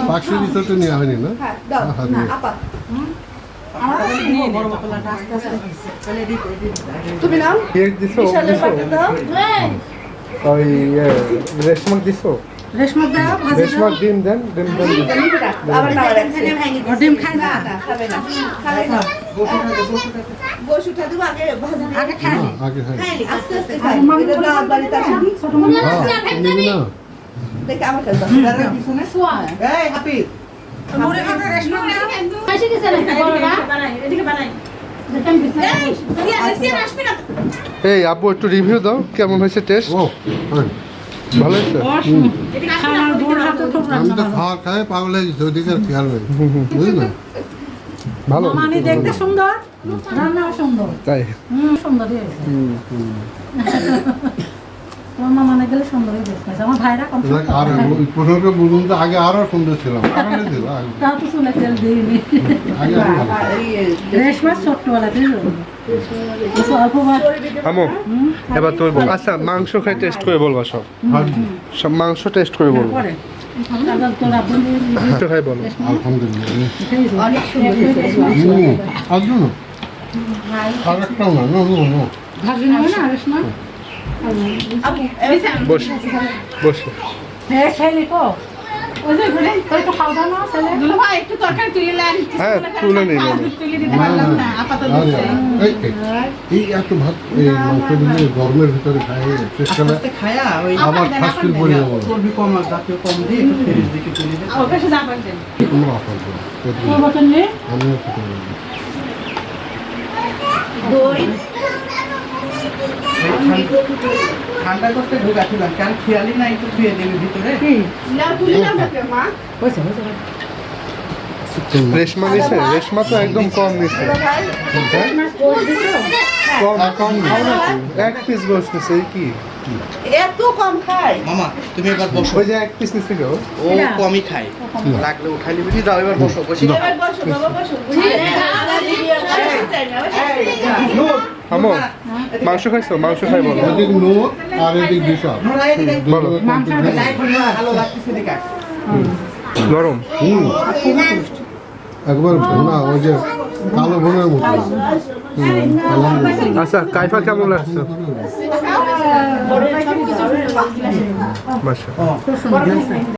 পাকশি রিসোর্টে নেওয়া হয়নি না? হ্যাঁ দাও হ্যাঁ, না দিয়ে। আপা আমার কাছে নিয়ে নে। তুমি নাও কেক দিছো বিশালের পাটা দাও ওই রেশমাক দিছো রেশমা দাও ভাজি রেশমাক ডিম দেন ডিম দেন আবার নাও রাখছি ও ডিম খায় না না খাবে না খাবে না গোশ উঠা দেবো আগে ভাজি দিয়ে আগে খায় না, আগে খাই। খাইনি আস্তে আস্তে খাই এটা দাও বাড়িতে আসি ছোট মনে হ্যাঁ, নেবে না? দেখে আমার কাছে দাও মুড়ি খাবে রেশমা দাও এই আপু একটু রিভিউ দাও কেমন হয়েছে টেস্ট ও হ্যাঁ। ভালো হয়েছে আমার বোন হাতে খুব আমি রান্না তো ভালো খাওয়া খাই পাগল হয়ে গেছি ওদিকে আর খেয়াল নেই বুঝলি ভালো মানে দেখতে সুন্দর রান্নাও সুন্দর তাই সুন্দরই হয়েছে তোমার মামা না গেলে সুন্দরই দেখতে আমার ভাইরা কম দেখ, আর ওই প্রশ্নটা বলুন তো আগে আরো সুন্দর ছিলাম কারণে দিল আগে তাও তো চুলে তেল দিইনি আগে আরো ভালো। রেশমা ছোট্টবেলাতে অল্প আমো এবার তুই বল আচ্ছা মাংস খাই টেস্ট করে বলবা সব সব মাংস টেস্ট করে বলবো পরে তারপর তোর আপন মাংস খাই বলো আলহামদুলিল্লাহ অনেক সুন্দর হয়েছে আজও না আরেকটাও না না না না ভাজি নেবে না রেশমা আপু বস বস হ্যাঁ ছেলে তো ওই যে ঘুরে তোর তো খাওয়া দাওয়া না ছেলে হ্যাঁ তুলে নিই এই এত ভাত এই মাংস দিলে গরমের ভিতরে খাই শেষকালে আবার ফাস্টিং করে যাবো তোমরা অফার করো তোর বটন নে আমিও খেতে পারবো দই ঠান্ডা করতে ঢুকাছিলাম কারণ খেয়ালি না একটু ধুয়ে দেবে ভিতরে কি নাও তুলে নাও না মা হয়েছে হয়েছে রেশমা দিছে রেশমা তো একদম কম দিছে ভাই কম কম এক পিস গোস্ত নিছে এই কি এত কম খায় মামা তুমি এবার বসো ওই যে এক পিস নিছে গো ও কমই খায় লাগলে উঠাই নিবি কি দাও এবার বসো বসি এবার বসো বাবা বসো আমো মাংস খাইছো মাংস খাই বলো এদিক নোট আর এদিক বিশাল নোরাই দিকে বলো ভালো লাগতেছে দেখা নরম একবার ভোনা ওই যে কালো ভোনার মতো আচ্ছা কাইফা কেমন লাগছে বড় সব কিছু মাশাআল্লাহ